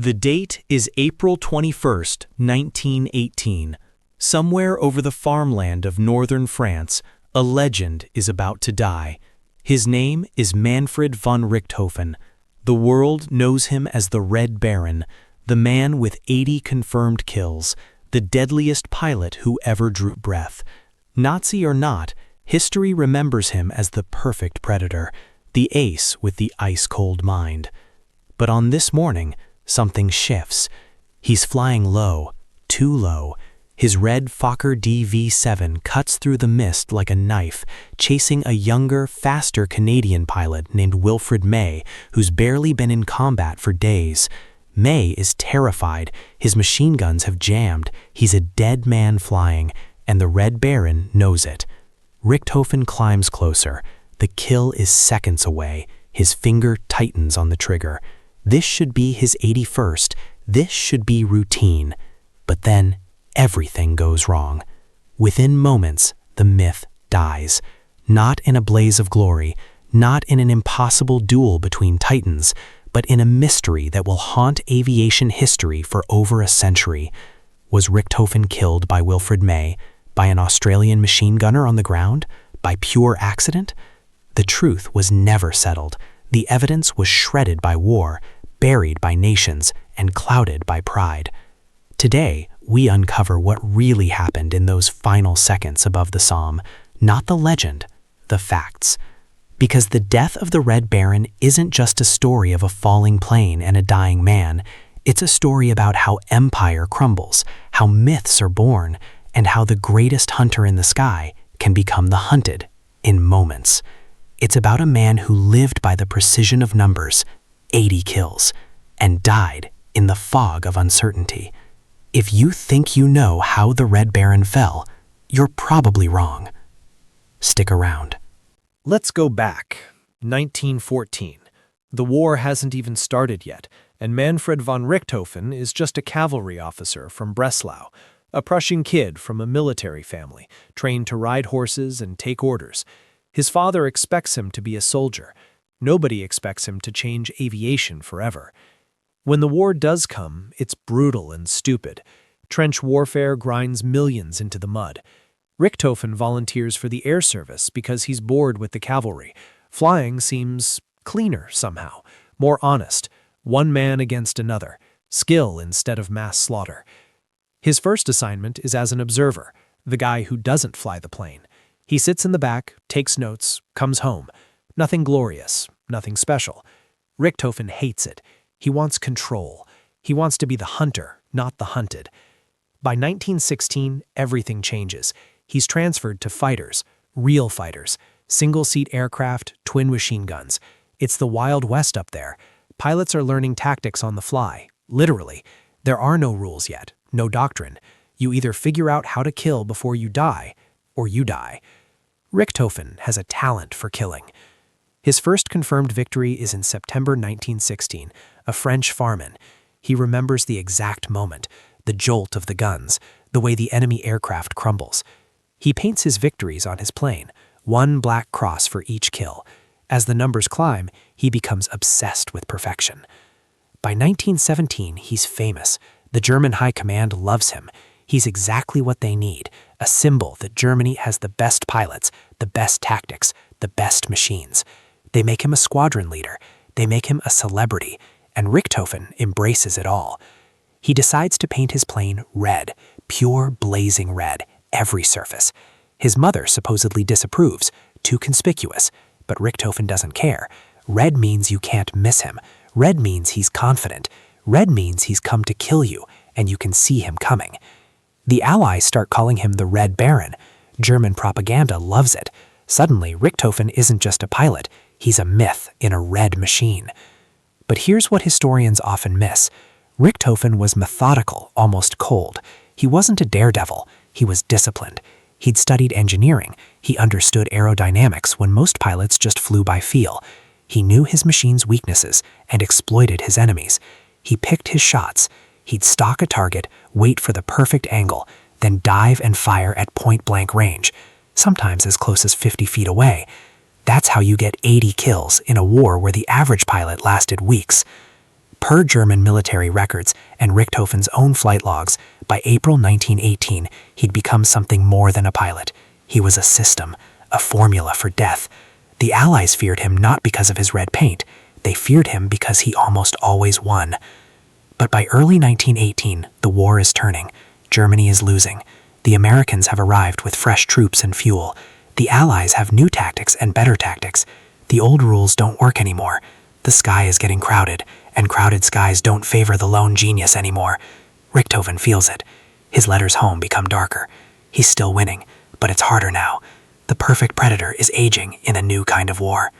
The date is April 21st, 1918. Somewhere over the farmland of northern France, a legend is about to die. His name is Manfred von Richthofen. The world knows him as the Red Baron, the man with 80 confirmed kills, the deadliest pilot who ever drew breath. Nazi or not, history remembers him as the perfect predator, the ace with the ice-cold mind. But on this morning, something shifts. He's flying low, too low. His red Fokker D.VII cuts through the mist like a knife, chasing a younger, faster Canadian pilot named Wilfred May, who's barely been in combat for days. May is terrified. His machine guns have jammed. He's a dead man flying, and the Red Baron knows it. Richthofen climbs closer. The kill is seconds away. His finger tightens on the trigger. This should be his 81st. This should be routine. But then, everything goes wrong. Within moments, the myth dies. Not in a blaze of glory, not in an impossible duel between titans, but in a mystery that will haunt aviation history for over a century. Was Richthofen killed by Wilfred May, by an Australian machine gunner on the ground, by pure accident? The truth was never settled. The evidence was shredded by war, buried by nations, and clouded by pride. Today, we uncover what really happened in those final seconds above the Somme, not the legend, the facts. Because the death of the Red Baron isn't just a story of a falling plane and a dying man, it's a story about how empire crumbles, how myths are born, and how the greatest hunter in the sky can become the hunted in moments. It's about a man who lived by the precision of numbers, 80 kills, and died in the fog of uncertainty. If you think you know how the Red Baron fell, you're probably wrong. Stick around. Let's go back. 1914. The war hasn't even started yet, and Manfred von Richthofen is just a cavalry officer from Breslau, a Prussian kid from a military family, trained to ride horses and take orders. His father expects him to be a soldier. Nobody expects him to change aviation forever. When the war does come, it's brutal and stupid. Trench warfare grinds millions into the mud. Richthofen volunteers for the air service because he's bored with the cavalry. Flying seems cleaner somehow, more honest. One man against another, skill instead of mass slaughter. His first assignment is as an observer, the guy who doesn't fly the plane. He sits in the back, takes notes, comes home. Nothing glorious, nothing special. Richthofen hates it. He wants control. He wants to be the hunter, not the hunted. By 1916, everything changes. He's transferred to fighters, real fighters, single-seat aircraft, twin machine guns. It's the Wild West up there. Pilots are learning tactics on the fly, literally. There are no rules yet, no doctrine. You either figure out how to kill before you die, or you die. Richthofen has a talent for killing. His first confirmed victory is in September 1916, a French Farman. He remembers the exact moment, the jolt of the guns, the way the enemy aircraft crumbles. He paints his victories on his plane, one black cross for each kill. As the numbers climb, he becomes obsessed with perfection. By 1917, he's famous. The German High Command loves him. He's exactly what they need, a symbol that Germany has the best pilots, the best tactics, the best machines. They make him a squadron leader. They make him a celebrity, and Richthofen embraces it all. He decides to paint his plane red, pure blazing red, every surface. His mother supposedly disapproves, too conspicuous, but Richthofen doesn't care. Red means you can't miss him. Red means he's confident. Red means he's come to kill you, and you can see him coming. The Allies start calling him the Red Baron. German propaganda loves it. Suddenly, Richthofen isn't just a pilot. He's a myth in a red machine. But here's what historians often miss. Richthofen was methodical, almost cold. He wasn't a daredevil. He was disciplined. He'd studied engineering. He understood aerodynamics when most pilots just flew by feel. He knew his machine's weaknesses and exploited his enemies. He picked his shots. He'd stalk a target, wait for the perfect angle, then dive and fire at point-blank range, sometimes as close as 50 feet away. That's how you get 80 kills in a war where the average pilot lasted weeks. Per German military records and Richthofen's own flight logs, by April 1918, he'd become something more than a pilot. He was a system, a formula for death. The Allies feared him not because of his red paint. They feared him because he almost always won. But by early 1918, the war is turning. Germany is losing. The Americans have arrived with fresh troops and fuel. The Allies have new tactics and better tactics. The old rules don't work anymore. The sky is getting crowded, and crowded skies don't favor the lone genius anymore. Richthofen feels it. His letters home become darker. He's still winning, but it's harder now. The perfect predator is aging in a new kind of war.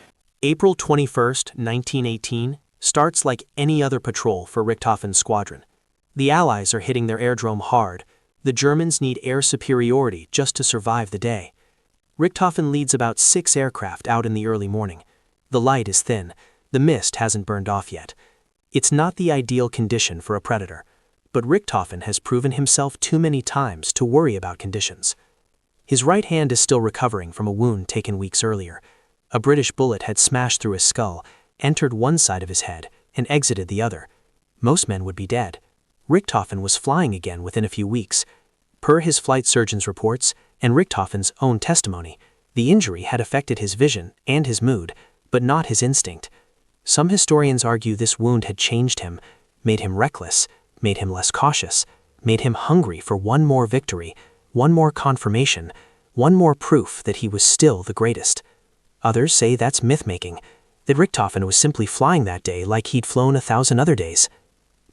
April 21st, 1918, starts like any other patrol for Richthofen's squadron. The Allies are hitting their aerodrome hard. The Germans need air superiority just to survive the day. Richthofen leads about 6 aircraft out in the early morning. The light is thin. The mist hasn't burned off yet. It's not the ideal condition for a predator, but Richthofen has proven himself too many times to worry about conditions. His right hand is still recovering from a wound taken weeks earlier. A British bullet had smashed through his skull, entered one side of his head, and exited the other. Most men would be dead. Richthofen was flying again within a few weeks. Per his flight surgeon's reports and Richthofen's own testimony, the injury had affected his vision and his mood, but not his instinct. Some historians argue this wound had changed him, made him reckless, made him less cautious, made him hungry for one more victory, one more confirmation, one more proof that he was still the greatest. Others say that's myth-making, that Richthofen was simply flying that day like he'd flown 1,000 other days.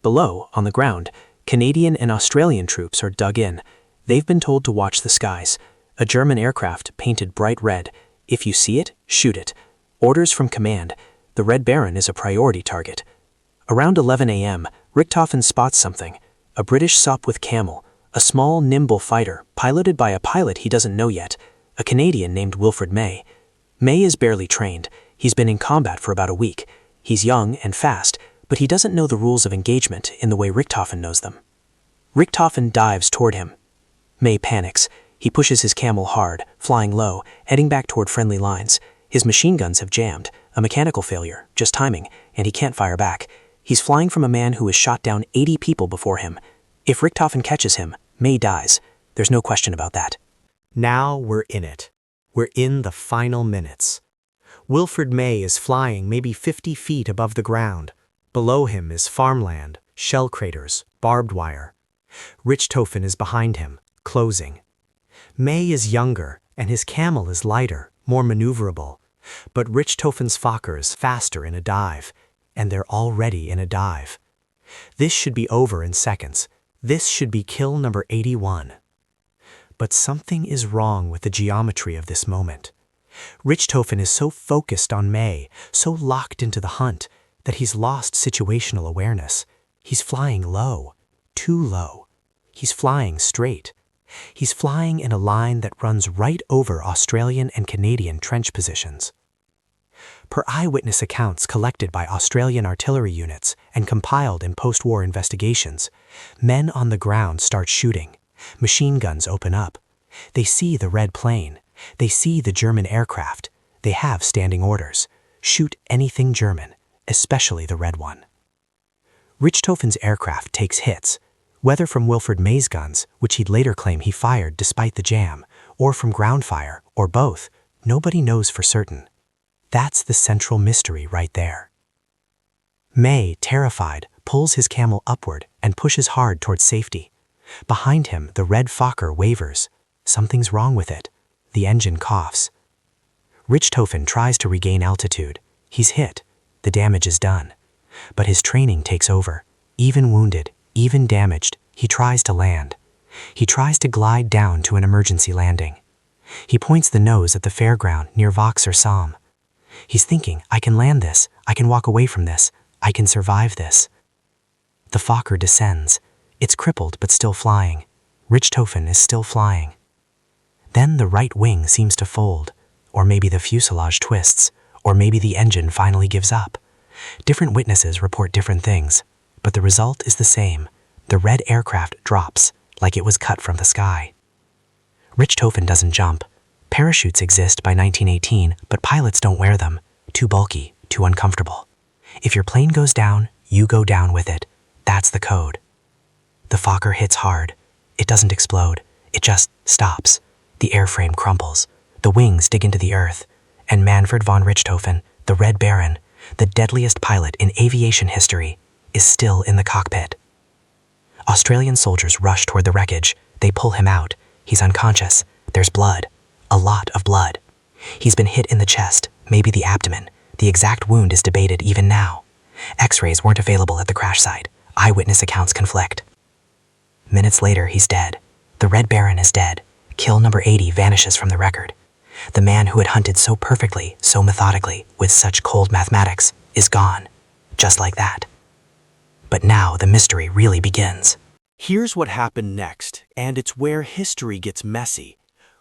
Below, on the ground, Canadian and Australian troops are dug in. They've been told to watch the skies. A German aircraft painted bright red. If you see it, shoot it. Orders from command. The Red Baron is a priority target. Around 11 a.m., Richthofen spots something. A British Sopwith Camel, a small, nimble fighter, piloted by a pilot he doesn't know yet, a Canadian named Wilfred May. May is barely trained. He's been in combat for about a week. He's young and fast, but he doesn't know the rules of engagement in the way Richthofen knows them. Richthofen dives toward him. May panics. He pushes his camel hard, flying low, heading back toward friendly lines. His machine guns have jammed, a mechanical failure, just timing, and he can't fire back. He's flying from a man who has shot down 80 people before him. If Richthofen catches him, May dies. There's no question about that. Now we're in it. We're in the final minutes. Wilfred May is flying maybe 50 feet above the ground. Below him is farmland, shell craters, barbed wire. Richthofen is behind him, closing. May is younger, and his camel is lighter, more maneuverable. But Richthofen's Fokker's faster in a dive, and they're already in a dive. This should be over in seconds. This should be kill number 81. But something is wrong with the geometry of this moment. Richthofen is so focused on May, so locked into the hunt, that he's lost situational awareness. He's flying low, too low. He's flying straight. He's flying in a line that runs right over Australian and Canadian trench positions. Per eyewitness accounts collected by Australian artillery units and compiled in post-war investigations, men on the ground start shooting. Machine guns open up. They see the red plane. They see the German aircraft. They have standing orders. Shoot anything German, especially the red one. Richthofen's aircraft takes hits, whether from Wilfred May's guns, which he'd later claim he fired despite the jam, or from ground fire, or both, nobody knows for certain. That's the central mystery right there. May, terrified, pulls his camel upward and pushes hard towards safety. Behind him, the red Fokker wavers. Something's wrong with it. The engine coughs. Richthofen tries to regain altitude. He's hit. The damage is done. But his training takes over. Even wounded, even damaged, he tries to land. He tries to glide down to an emergency landing. He points the nose at the fairground near Vaux or Somme. He's thinking, I can land this, I can walk away from this, I can survive this. The Fokker descends. It's crippled but still flying. Richthofen is still flying. Then the right wing seems to fold, or maybe the fuselage twists, or maybe the engine finally gives up. Different witnesses report different things, but the result is the same. The red aircraft drops, like it was cut from the sky. Richthofen doesn't jump. Parachutes exist by 1918, but pilots don't wear them. Too bulky, too uncomfortable. If your plane goes down, You go down with it. That's the code. The Fokker hits hard. It doesn't explode. It just stops. The airframe crumples. The wings dig into the earth. And Manfred von Richthofen, the Red Baron, the deadliest pilot in aviation history, is still in the cockpit. Australian soldiers rush toward the wreckage. They pull him out. He's unconscious. There's blood. A lot of blood. He's been hit in the chest, maybe the abdomen. The exact wound is debated even now. X-rays weren't available at the crash site. Eyewitness accounts conflict. Minutes later, he's dead. The Red Baron is dead. Kill number 80 vanishes from the record. The man who had hunted so perfectly, so methodically, with such cold mathematics, is gone. Just like that. But now the mystery really begins. Here's what happened next, and it's where history gets messy.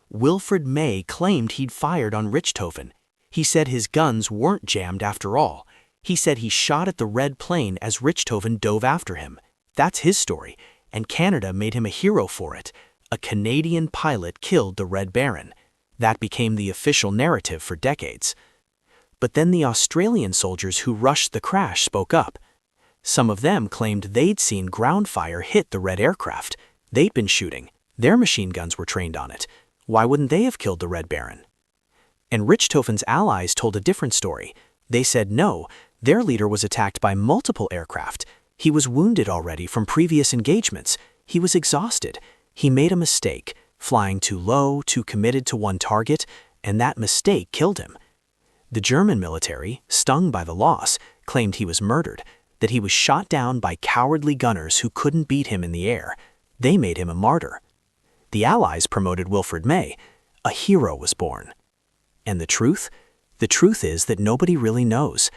Wilfred May claimed he'd fired on Richthofen. He said his guns weren't jammed after all. He said he shot at the red plane as Richthofen dove after him. That's his story, and Canada made him a hero for it. A Canadian pilot killed the Red Baron. That became the official narrative for decades. But then the Australian soldiers who rushed the crash spoke up. Some of them claimed they'd seen ground fire hit the red aircraft. They'd been shooting. Their machine guns were trained on it. Why wouldn't they have killed the Red Baron? And Richthofen's allies told a different story. They said no, their leader was attacked by multiple aircraft. He was wounded already from previous engagements. He was exhausted. He made a mistake, flying too low, too committed to one target, and that mistake killed him. The German military, stung by the loss, claimed he was murdered, that he was shot down by cowardly gunners who couldn't beat him in the air. They made him a martyr. The Allies promoted Wilfred May. A hero was born. And the truth? The truth is that nobody really knows.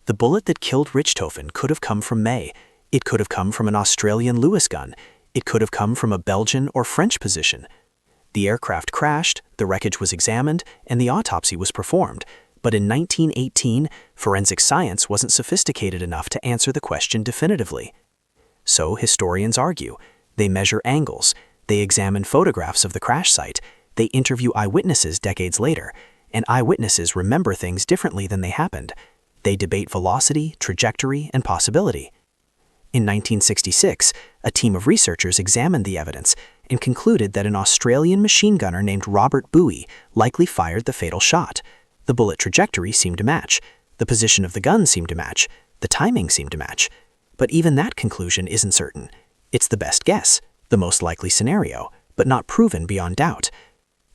The bullet that killed Richthofen could have come from May. It could have come from an Australian Lewis gun. It could have come from a Belgian or French position. The aircraft crashed, the wreckage was examined, and the autopsy was performed. But in 1918, forensic science wasn't sophisticated enough to answer the question definitively. So historians argue. They measure angles. They examine photographs of the crash site. They interview eyewitnesses decades later. And eyewitnesses remember things differently than they happened. They debate velocity, trajectory, and possibility. In 1966, a team of researchers examined the evidence and concluded that an Australian machine gunner named Robert Bowie likely fired the fatal shot. The bullet trajectory seemed to match. The position of the gun seemed to match. The timing seemed to match. But even that conclusion isn't certain. It's the best guess, the most likely scenario, but not proven beyond doubt.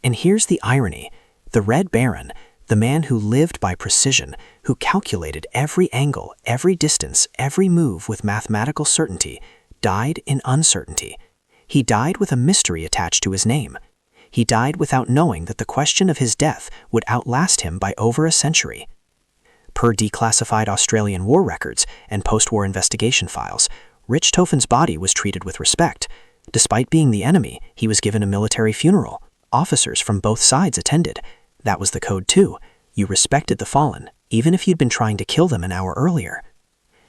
And here's the irony. The Red Baron, the man who lived by precision, who calculated every angle, every distance, every move with mathematical certainty, died in uncertainty. He died with a mystery attached to his name. He died without knowing that the question of his death would outlast him by over a century. Per declassified Australian war records and post-war investigation files, Richthofen's body was treated with respect. Despite being the enemy, he was given a military funeral. Officers from both sides attended. That was the code too. You respected the fallen, even if you'd been trying to kill them an hour earlier.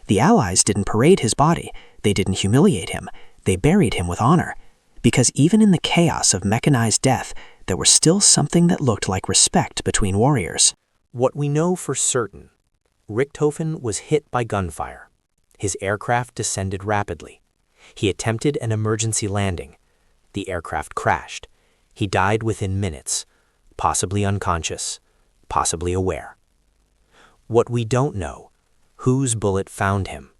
The Allies didn't parade his body. They didn't humiliate him. They buried him with honor. Because even in the chaos of mechanized death, there was still something that looked like respect between warriors. What we know for certain, Richthofen was hit by gunfire. His aircraft descended rapidly. He attempted an emergency landing. The aircraft crashed. He died within minutes, possibly unconscious, possibly aware. What we don't know, whose bullet found him.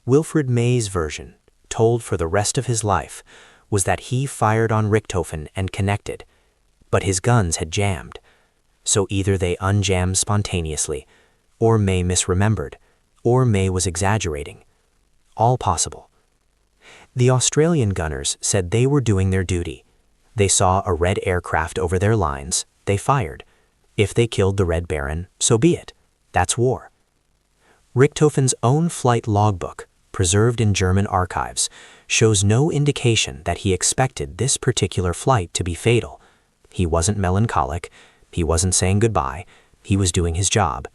Wilfred May's version, told for the rest of his life, was that he fired on Richthofen and connected, but his guns had jammed. So either they unjammed spontaneously, or May misremembered, or May was exaggerating. All possible. The Australian gunners said they were doing their duty. They saw a red aircraft over their lines, they fired. If they killed the Red Baron, so be it. That's war. Richthofen's own flight logbook, preserved in German archives, shows no indication that he expected this particular flight to be fatal. He wasn't melancholic, he wasn't saying goodbye, he was doing his job.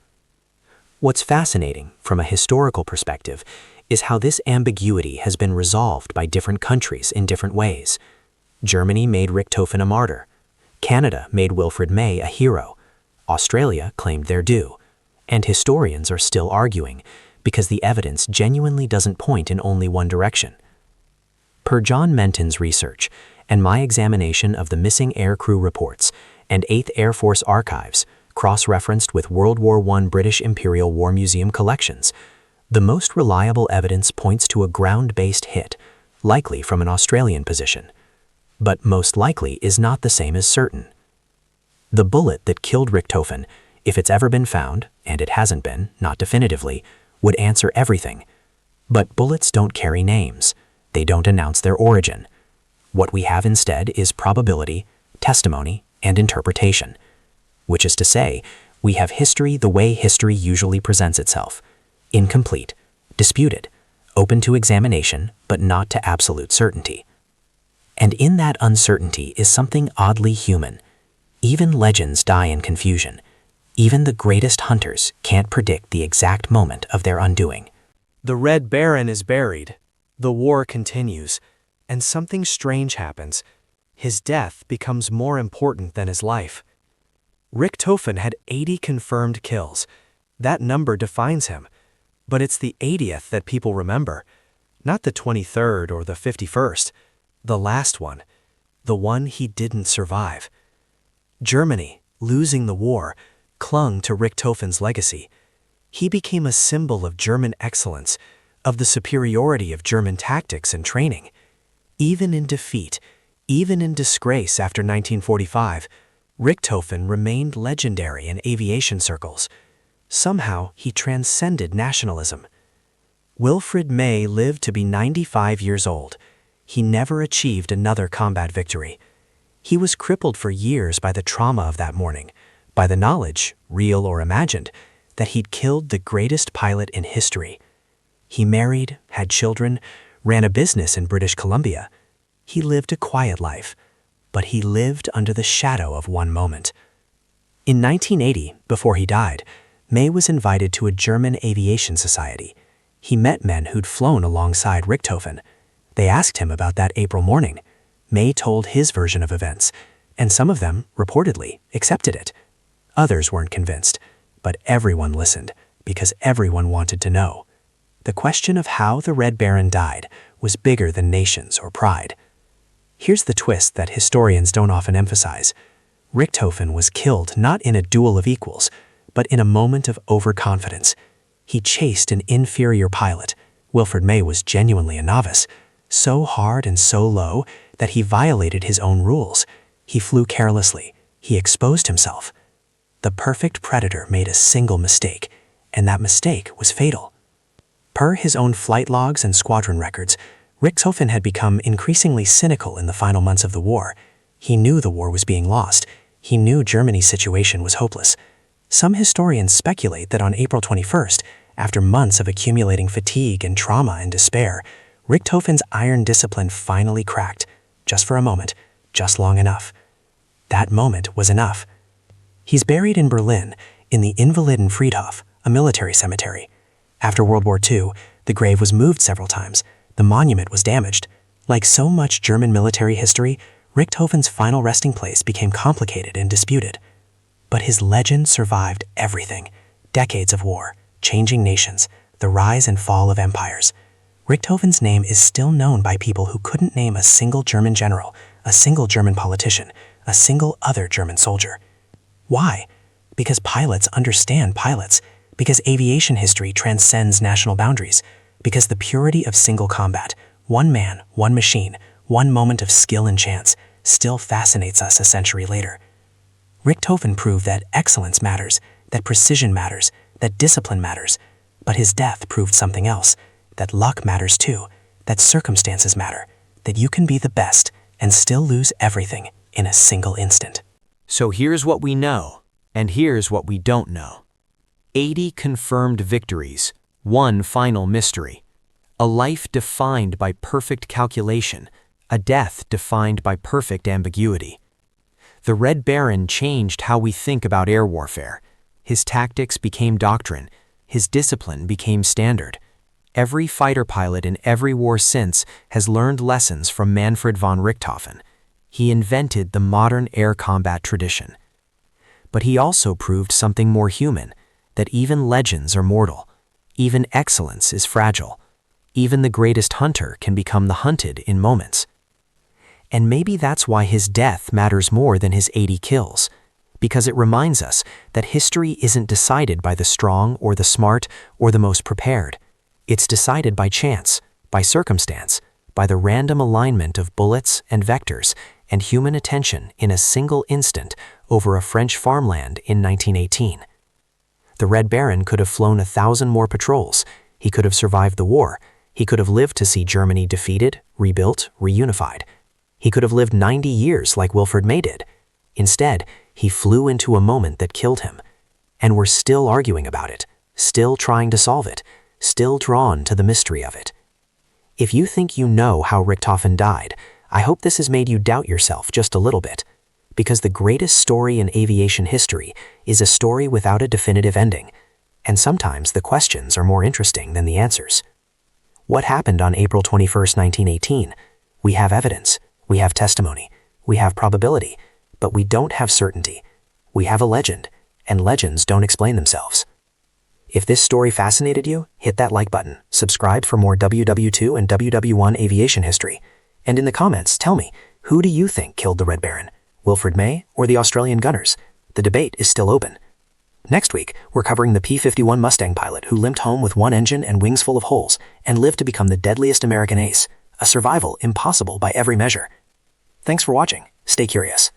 What's fascinating, from a historical perspective, is how this ambiguity has been resolved by different countries in different ways. Germany made Richthofen a martyr. Canada made Wilfred May a hero. Australia claimed their due. And historians are still arguing, because the evidence genuinely doesn't point in only one direction. Per John Menton's research and my examination of the missing aircrew reports and 8th Air Force archives, cross-referenced with World War I British Imperial War Museum collections, the most reliable evidence points to a ground-based hit, likely from an Australian position. But most likely is not the same as certain. The bullet that killed Richthofen, if it's ever been found, and it hasn't been, not definitively, would answer everything. But bullets don't carry names. They don't announce their origin. What we have instead is probability, testimony, and interpretation. Which is to say, we have history the way history usually presents itself. Incomplete, disputed, open to examination, but not to absolute certainty. And in that uncertainty is something oddly human. Even legends die in confusion. Even the greatest hunters can't predict the exact moment of their undoing. The Red Baron is buried. The war continues, and something strange happens. His death becomes more important than his life. Richthofen had 80 confirmed kills. That number defines him. But it's the 80th that people remember, not the 23rd or the 51st, the last one, the one he didn't survive. Germany, losing the war, clung to Richthofen's legacy. He became a symbol of German excellence, of the superiority of German tactics and training. Even in defeat, even in disgrace after 1945, Richthofen remained legendary in aviation circles. Somehow, he transcended nationalism. Wilfred May lived to be 95 years old. He never achieved another combat victory. He was crippled for years by the trauma of that morning, by the knowledge, real or imagined, that he'd killed the greatest pilot in history. He married, had children, ran a business in British Columbia. He lived a quiet life, but he lived under the shadow of one moment. In 1980, before he died, May was invited to a German aviation society. He met men who'd flown alongside Richthofen. They asked him about that April morning. May told his version of events, and some of them, reportedly, accepted it. Others weren't convinced, but everyone listened, because everyone wanted to know. The question of how the Red Baron died was bigger than nations or pride. Here's the twist that historians don't often emphasize. Richthofen was killed not in a duel of equals, but in a moment of overconfidence. He chased an inferior pilot. Wilfred May was genuinely a novice, so hard and so low that he violated his own rules. He flew carelessly. He exposed himself. The perfect predator made a single mistake, and that mistake was fatal. Per his own flight logs and squadron records, Richthofen had become increasingly cynical in the final months of the war. He knew the war was being lost. He knew Germany's situation was hopeless. Some historians speculate that on April 21st, after months of accumulating fatigue and trauma and despair, Richthofen's iron discipline finally cracked, just for a moment, just long enough. That moment was enough. He's buried in Berlin, in the Invalidenfriedhof, a military cemetery. After World War II, the grave was moved several times. The monument was damaged. Like so much German military history, Richthofen's final resting place became complicated and disputed. But his legend survived everything. Decades of war, changing nations, the rise and fall of empires. Richthofen's name is still known by people who couldn't name a single German general, a single German politician, a single other German soldier. Why? Because pilots understand pilots. Because aviation history transcends national boundaries. Because the purity of single combat, one man, one machine, one moment of skill and chance, still fascinates us a century later. Richthofen proved that excellence matters, that precision matters, that discipline matters. But his death proved something else, that luck matters too, that circumstances matter, that you can be the best and still lose everything in a single instant. So here's what we know, and here's what we don't know. 80 confirmed victories, one final mystery. A life defined by perfect calculation, a death defined by perfect ambiguity. The Red Baron changed how we think about air warfare. His tactics became doctrine. His discipline became standard. Every fighter pilot in every war since has learned lessons from Manfred von Richthofen. He invented the modern air combat tradition. But he also proved something more human, that even legends are mortal. Even excellence is fragile. Even the greatest hunter can become the hunted in moments. And maybe that's why his death matters more than his 80 kills, because it reminds us that history isn't decided by the strong or the smart or the most prepared. It's decided by chance, by circumstance, by the random alignment of bullets and vectors and human attention in a single instant over a French farmland in 1918. The Red Baron could have flown 1,000 more patrols. He could have survived the war. He could have lived to see Germany defeated, rebuilt, reunified. He could have lived 90 years like Wilfred May did. Instead, he flew into a moment that killed him. And we're still arguing about it, still trying to solve it, still drawn to the mystery of it. If you think you know how Richthofen died, I hope this has made you doubt yourself just a little bit. Because the greatest story in aviation history is a story without a definitive ending. And sometimes the questions are more interesting than the answers. What happened on April 21, 1918? We have evidence, we have testimony, we have probability, but we don't have certainty. We have a legend, and legends don't explain themselves. If this story fascinated you, hit that like button, subscribe for more WW2 and WW1 aviation history, and in the comments tell me, who do you think killed the Red Baron? Wilfred May or the Australian gunners? The debate is still open. Next week, we're covering the P-51 Mustang pilot who limped home with one engine and wings full of holes and lived to become the deadliest American ace, a survival impossible by every measure. Thanks for watching. Stay curious.